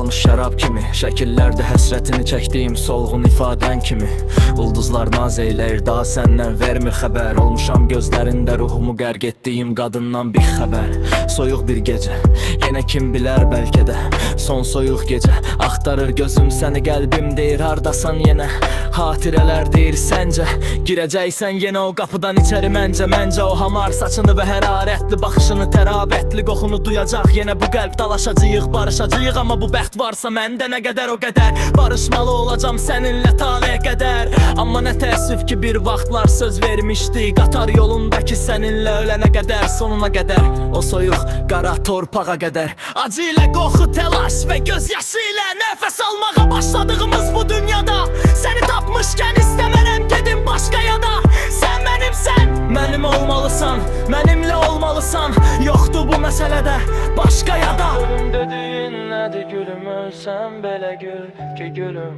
Qalmış şərab kimi, şəkillərdə həsrətini çəkdiyim solğun ifadən kimi. Ulduzlar naz eyləyir, daha səndən vermir xəbər. Olmuşam gözlərində ruhumu qərq etdiyim qadından bir xəbər. Soyuq bir gecə, yenə kim bilər bəlkə də son soyuq gecə. Axtarır gözüm səni, qəlbim deyir hardasan yenə. Hatirələr deyir səncə, girəcəksən yenə o qapıdan içəri məncə. Məncə o hamar saçını və hərarətli baxışını, tərabətli qoxunu duyacaq yenə bu qəlb. Dalaşacağıq, barışacağıq, amma bu bəxt varsa məndə nə qədər o qədər. Barışmalı olacam səninlə taleyə qədər. Amma nə təəssüf ki bir vaxtlar söz vermişdi, qatar yolundakı səninlə ölənə qədər, sonuna qədər, o soyuq qara torpağa qədər. Acı ilə qoxu, təlaş və göz yaşı ilə nəfəs almağa başladığımız bu dünyada səni tapmışkən istəmərəm gedim başqa yana. Sən mənimsən, mənim olmalısan, mənimlə olmalısan. Yoxdur bu məsələdə başqa yada. Ölüm dediyin nədir gülüm, ölsəm belə gül ki gülüm.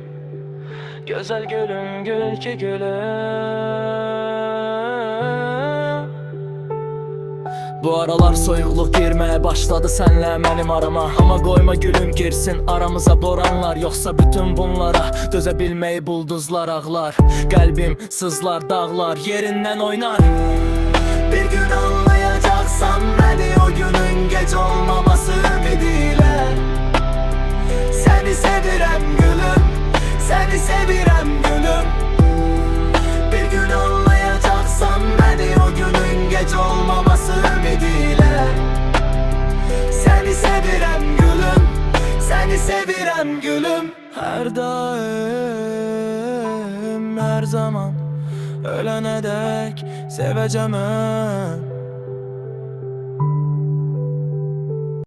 Gözəl gülüm, gül ki gülüm. Bu aralar soyuqluq girməyə başladı sənlə mənim arama. Amma qoyma gülüm girsin aramıza boranlar. Yoxsa bütün bunlara dözə bilməyi bulduzlar ağlar. Qəlbim sızlar, dağlar yerindən oynar. Bir gün anlayacaqsan məni, o günün gec olmaması ümidilə. Səni sevirəm gülüm, səni sevirəm gülüm. Bir gün anlayacaqsan məni, o günün gec olmaması ümidilə. Səni sevirəm gülüm, səni sevirəm gülüm. Hər daim, hər zaman, ölənə dək sevəcəm.